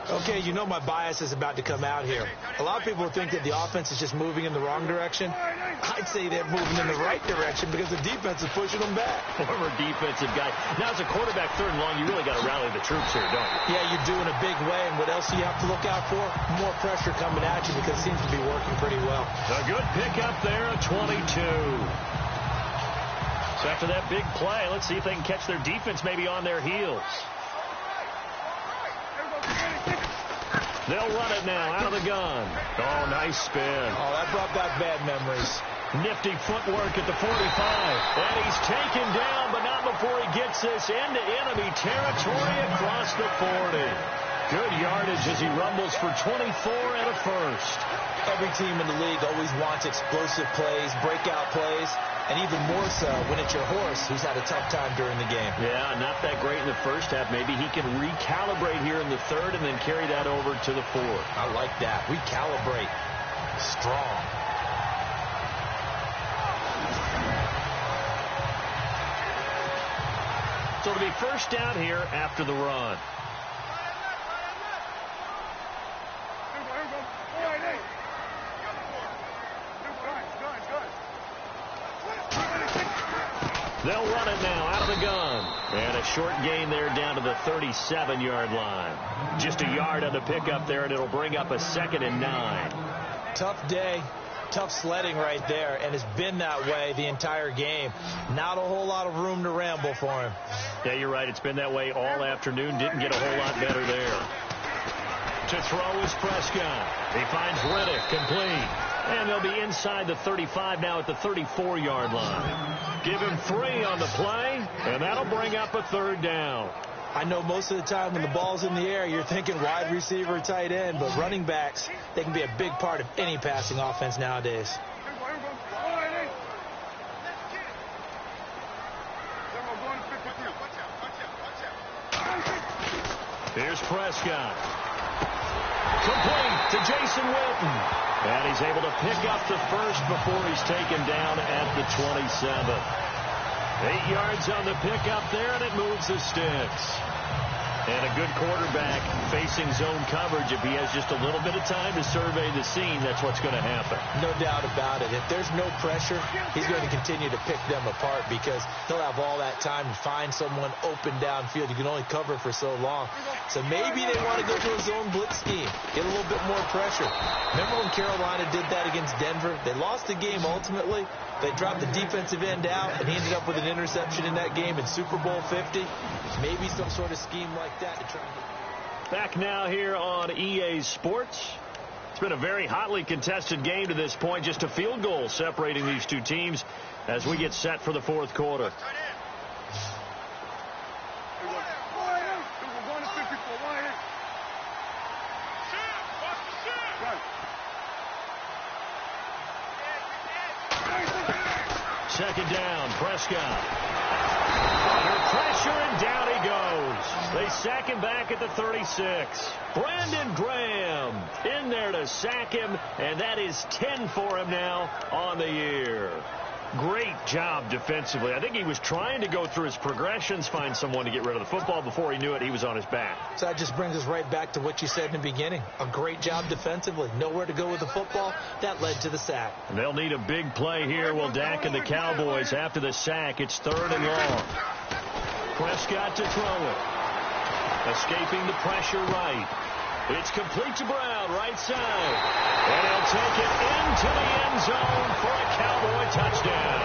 Okay, you know my bias is about to come out here. A lot of people think that the offense is just moving in the wrong direction. I'd say they're moving in the right direction because the defense is pushing them back. Former defensive guy. Now, as a quarterback, 3rd and long, you really got to rally the troops here, don't you? Yeah, you're doing a big way, and what else do you have to look out for? More pressure coming at you because it seems to be working pretty well. A good pickup there at 22. So after that big play, let's see if they can catch their defense maybe on their heels. They'll run it now out of the gun. Oh, nice spin. Oh, that brought back bad memories. Nifty footwork at the 45. And he's taken down, but not before he gets this into enemy territory across the 40. Good yardage as he rumbles for 24 and a first. Every team in the league always wants explosive plays, breakout plays, and even more so when it's your horse who's had a tough time during the game. Yeah, not that great in the first half. Maybe he can recalibrate here in the 3rd and then carry that over to the 4th. I like that. Recalibrate. Strong. So it'll be first down here after the run. They'll run it now out of the gun. And a short gain there down to the 37-yard line. Just a yard on the pickup there, and it'll bring up a 2nd and 9. Tough day. Tough sledding right there, and it's been that way the entire game. Not a whole lot of room to ramble for him. Yeah, you're right. It's been that way all afternoon. Didn't get a whole lot better there. To throw is Prescott. He finds Riddick complete. And they'll be inside the 35 now at the 34-yard line. Give him 3 on the play, and that'll bring up a 3rd down. I know most of the time when the ball's in the air, you're thinking wide receiver, tight end, but running backs, they can be a big part of any passing offense nowadays. Here's Prescott. Complete to Jason Witten. And he's able to pick up the first before he's taken down at the 27. 8 yards on the pickup there, and it moves the sticks. And a good quarterback facing zone coverage. If he has just a little bit of time to survey the scene, that's what's going to happen. No doubt about it. If there's no pressure, he's going to continue to pick them apart because he'll have all that time to find someone open downfield. You can only cover for so long. So maybe they want to go to a zone blitz scheme, get a little bit more pressure. Remember when Carolina did that against Denver? They lost the game ultimately. They dropped the defensive end out, and he ended up with an interception in that game in Super Bowl 50. Maybe some sort of scheme like that to try and get... Back now here on EA Sports. It's been a very hotly contested game to this point. Just a field goal separating these two teams as we get set for the 4th quarter. Second down, Prescott. Under pressure, and down he goes. They sack him back at the 36. Brandon Graham in there to sack him, and that is 10 for him now on the year. Great job defensively. I think he was trying to go through his progressions, find someone to get rid of the football. Before he knew it, he was on his back. So that just brings us right back to what you said in the beginning. A great job defensively. Nowhere to go with the football. That led to the sack. And they'll need a big play here. Will Dak and the Cowboys after the sack. It's 3rd and long. Prescott to throw it. Escaping the pressure right. It's complete to Brown, right side. And he'll take it into the end zone for a Cowboy touchdown.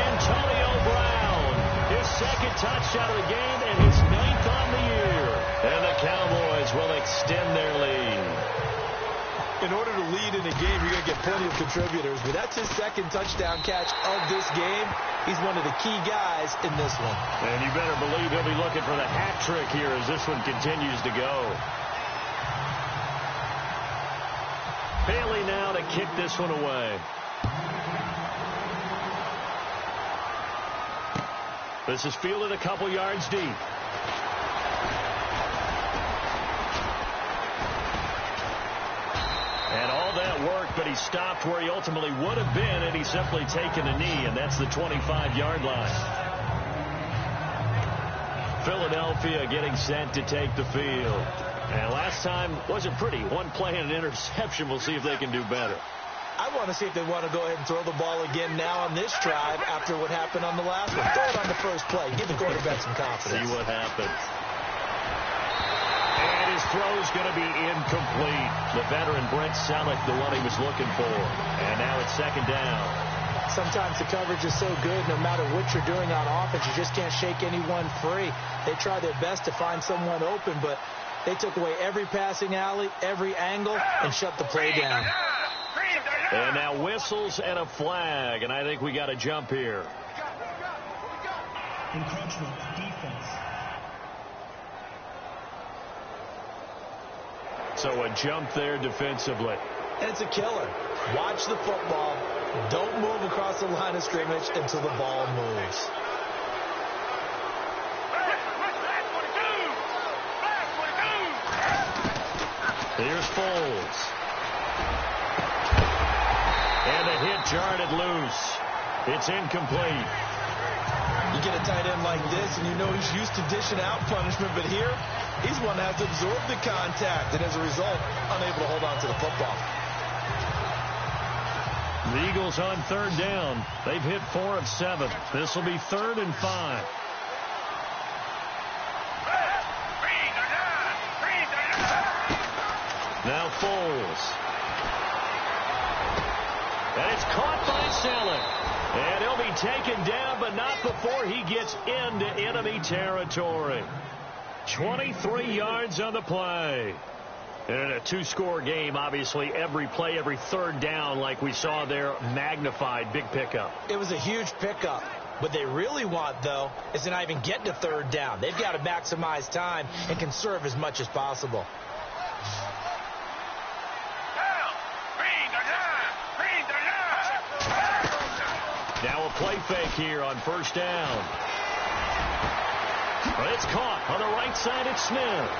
Antonio Brown, his 2nd touchdown of the game and his 9th on the year. And the Cowboys will extend their lead. In order to lead in a game, you're going to get plenty of contributors, but that's his 2nd touchdown catch of this game. He's one of the key guys in this one. And you better believe he'll be looking for the hat trick here as this one continues to go. Bailey now to kick this one away. This is fielded a couple yards deep. And all that worked, but he stopped where he ultimately would have been, and he's simply taken a knee, and that's the 25-yard line. Philadelphia getting set to take the field. And last time wasn't pretty. One play and an interception. We'll see if they can do better. I want to see if they want to go ahead and throw the ball again now on this drive after what happened on the last one. Throw it on the first play. Give the quarterback some confidence. See what happens. And his throw's going to be incomplete. The veteran Brent Selleck, the one he was looking for. And now it's 2nd down. Sometimes the coverage is so good, no matter what you're doing on offense, you just can't shake anyone free. They try their best to find someone open, but they took away every passing alley, every angle, and shut the play down. And now whistles and a flag, and I think we got a jump here. Encroachment, defense. So a jump there defensively. And it's a killer. Watch the football. Don't move across the line of scrimmage until the ball moves. Here's Foles. And a hit jarred it loose. It's incomplete. You get a tight end like this, and you know he's used to dishing out punishment, but here, he's one that has to absorb the contact, and as a result, unable to hold on to the football. The Eagles on 3rd down. They've hit 4 of 7. This will be 3rd and 5. Now Foles. And it's caught by Selleck. And he'll be taken down, but not before he gets into enemy territory. 23 yards on the play. And in a two-score game, obviously, every play, every third down, like we saw there, magnified, big pickup. It was a huge pickup. What they really want, though, is to not even get to third down. They've got to maximize time and conserve as much as possible. Now a play fake here on first down. But it's caught on the right side. It's Smith.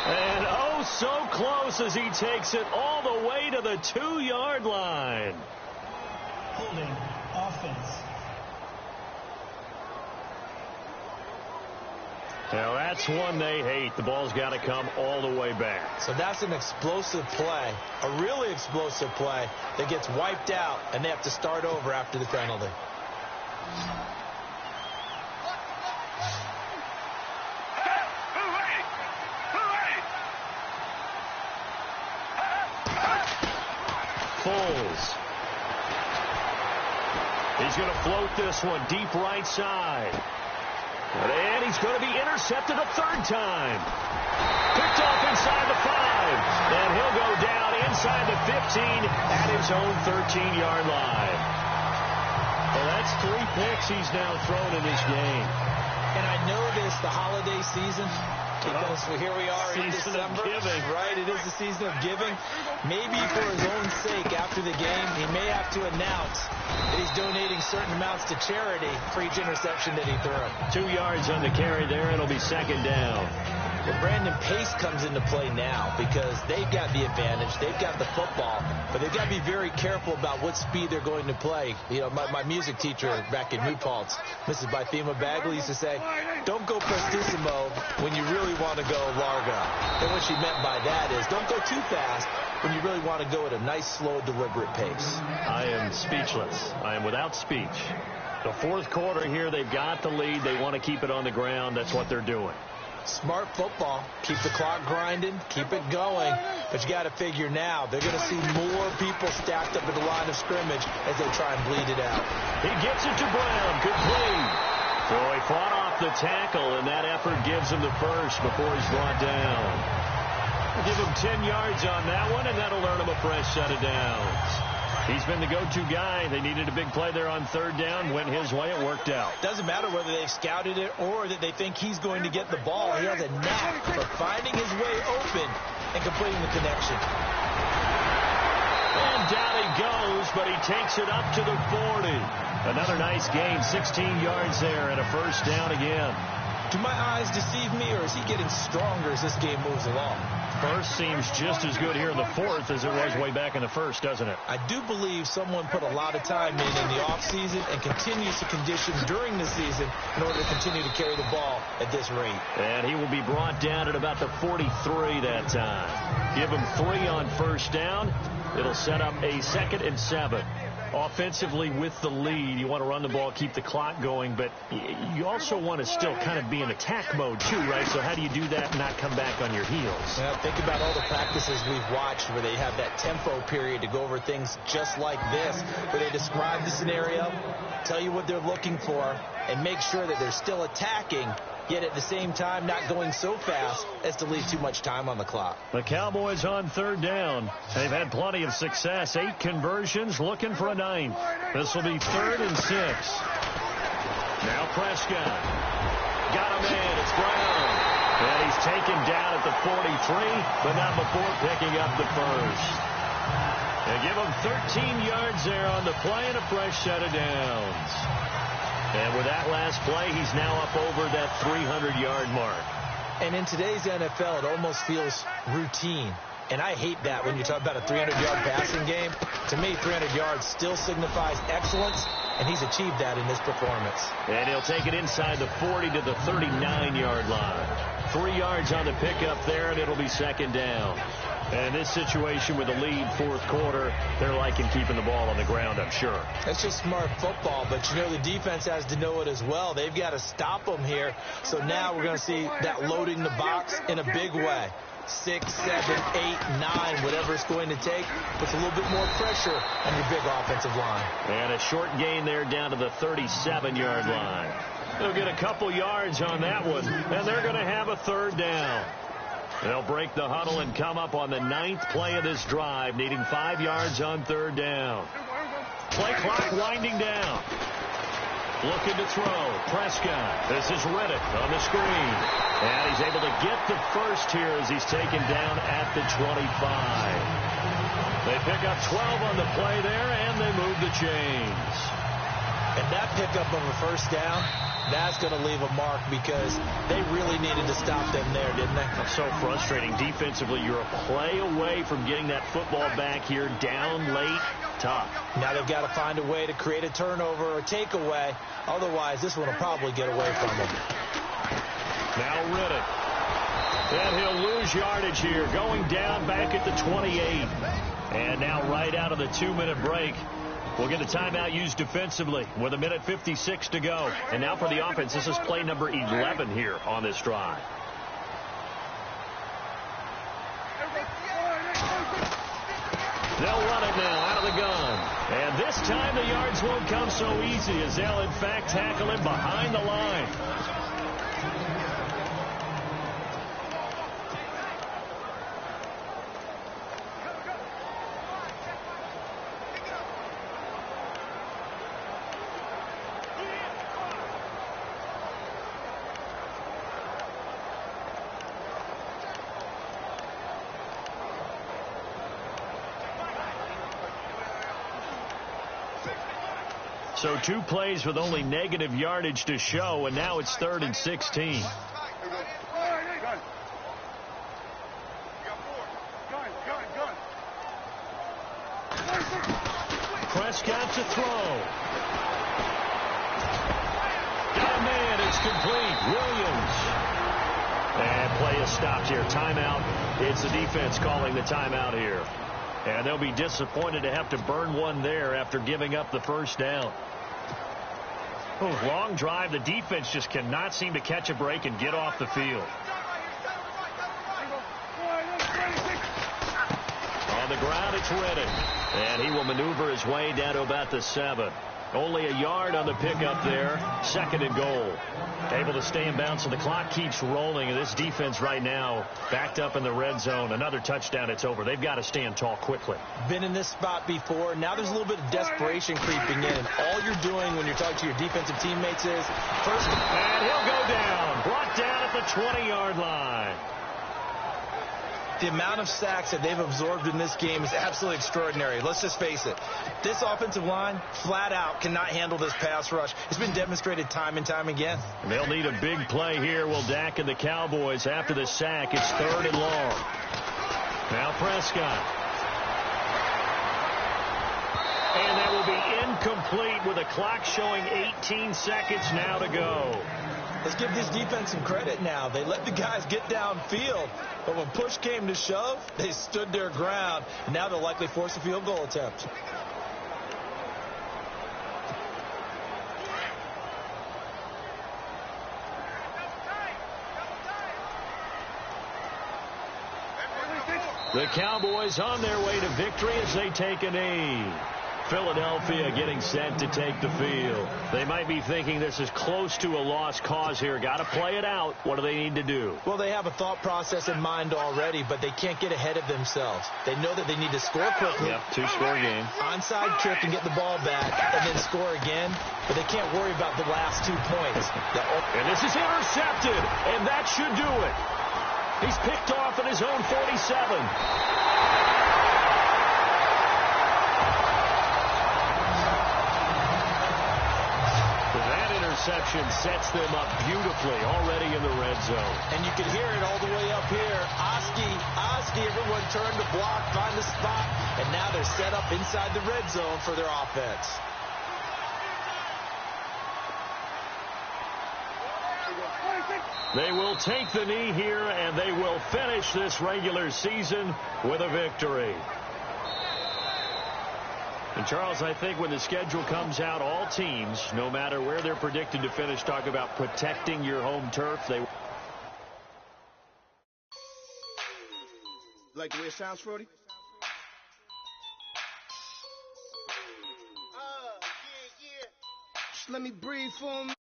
And oh, so close as he takes it all the way to the 2-yard line. Holding offense. Now that's one they hate. The ball's got to come all the way back. So that's an explosive play, a really explosive play that gets wiped out, and they have to start over after the penalty. Foles. He's going to float this one deep right side. And he's going to be intercepted a third time. Picked off inside the 5. And he'll go down inside the 15 at his own 13-yard line. Well, that's 3 picks he's now thrown in this game. And I know this, the holiday season, because here we are in Season of December. giving. Right, it is the season of giving. Maybe for his own sake, after the game, he may have to announce that he's donating certain amounts to charity for each interception that he threw. 2 yards on the carry there. It'll be second down. Well, Brandon, pace comes into play now because they've got the advantage. They've got the football, but they've got to be very careful about what speed they're going to play. You know, my music teacher back in New Paltz, Mrs. Bythema Bagley, used to say, don't go prestissimo when you really want to go largo. And what she meant by that is don't go too fast when you really want to go at a nice, slow, deliberate pace. I am speechless. I am without speech. The fourth quarter here, they've got the lead. They want to keep it on the ground. That's what they're doing. Smart football. Keep the clock grinding. Keep it going. But you got to figure now, they're going to see more people stacked up at the line of scrimmage as they try and bleed it out. He gets it to Brown. Complete. So he fought off the tackle, and that effort gives him the first before he's brought down. We'll give him 10 yards on that one, and that'll earn him a fresh set of downs. He's been the go-to guy. They needed a big play there on third down. Went his way. It worked out. Doesn't matter whether they've scouted it or that they think he's going to get the ball. He has a knack for finding his way open and completing the connection. And down he goes, but he takes it up to the 40. Another nice gain, 16 yards there, and a first down again. Do my eyes deceive me, or is he getting stronger as this game moves along? First seems just as good here in the fourth as it was way back in the first, doesn't it? I do believe someone put a lot of time in the offseason and continues to condition during the season in order to continue to carry the ball at this rate. And he will be brought down at about the 43 that time. Give him 3 on first down. It'll set up a 2nd and 7. Offensively with the lead, you want to run the ball, keep the clock going, but you also want to still kind of be in attack mode too, right? So how do you do that and not come back on your heels? Well, think about all the practices we've watched where they have that tempo period to go over things just like this, where they describe the scenario, tell you what they're looking for, and make sure that they're still attacking, yet at the same time not going so fast as to leave too much time on the clock. The Cowboys on third down. They've had plenty of success. 8 conversions, looking for a 9th. This will be 3rd and 6. Now Prescott. Got a man. It's Brown. And he's taken down at the 43, but not before picking up the first. They give him 13 yards there on the play and a fresh set of downs. And with that last play, he's now up over that 300-yard mark. And in today's NFL, it almost feels routine. And I hate that when you talk about a 300-yard passing game. To me, 300 yards still signifies excellence, and he's achieved that in this performance. And he'll take it inside the 40 to the 39-yard line. 3 yards on the pickup there, and it'll be 2nd down. And this situation with the lead fourth quarter, they're liking keeping the ball on the ground, I'm sure. That's just smart football, but you know the defense has to know it as well. They've got to stop them here. So now we're going to see that loading the box in a big way. 6, 7, 8, 9, whatever it's going to take, puts a little bit more pressure on your big offensive line. And a short gain there down to the 37-yard line. They'll get a couple yards on that one, and they're going to have a third down. They'll break the huddle and come up on the 9th play of this drive, needing 5 yards on third down. Play clock winding down. Looking to throw. Prescott. This is Riddick on the screen. And he's able to get the first here as he's taken down at the 25. They pick up 12 on the play there, and they move the chains. And that pickup of a first down, that's going to leave a mark because they really needed to stop them there, didn't they? So frustrating. Defensively, you're a play away from getting that football back here, down late, tough. Now they've got to find a way to create a turnover or takeaway. Otherwise, this one will probably get away from them. Now Riddick. And he'll lose yardage here, going down back at the 28. And now right out of the 2-minute break, we'll get a timeout used defensively with 1:56 to go. And now for the offense, this is play number 11 here on this drive. They'll run it now out of the gun. And this time the yards won't come so easy as they'll in fact tackle him behind the line. So 2 plays with only negative yardage to show, and now it's 3rd and 16. Prescott to throw. Got a man. It's complete. Williams. And play is stopped here. Timeout. It's the defense calling the timeout here. And they'll be disappointed to have to burn one there after giving up the first down. Oh, long drive. The defense just cannot seem to catch a break and get off the field. On the ground, it's Riddick. And he will maneuver his way down to about the 7. Only a yard on the pickup there. 2nd and goal. Able to stay in bounds, so the clock keeps rolling. And this defense right now backed up in the red zone. Another touchdown, it's over. They've got to stand tall quickly. Been in this spot before. Now there's a little bit of desperation creeping in. And all you're doing when you're talking to your defensive teammates is first. And he'll go down. Brought down at the 20-yard line. The amount of sacks that they've absorbed in this game is absolutely extraordinary. Let's just face it. This offensive line, flat out, cannot handle this pass rush. It's been demonstrated time and time again. And they'll need a big play here. Will Dak and the Cowboys after the sack. It's 3rd and long. Now Prescott. And that will be incomplete with a clock showing 18 seconds now to go. Let's give this defense some credit now. They let the guys get downfield, but when push came to shove, they stood their ground. Now they'll likely force a field goal attempt. The Cowboys on their way to victory as they take a knee. Philadelphia getting set to take the field. They might be thinking this is close to a lost cause here. Got to play it out. What do they need to do? Well, they have a thought process in mind already, but they can't get ahead of themselves. They know that they need to score quickly. Yep, 2-score game. Onside kick and get the ball back and then score again, but they can't worry about the last 2 points. And this is intercepted, and that should do it. He's picked off at his own 47. Interception sets them up beautifully already in the red zone. And you can hear it all the way up here. Oski, everyone turned to block, find the spot, and now they're set up inside the red zone for their offense. They will take the knee here, and they will finish this regular season with a victory. And, Charles, I think when the schedule comes out, all teams, no matter where they're predicted to finish, talk about protecting your home turf. They like the way it sounds, Frody? Yeah. Just let me breathe for a minute.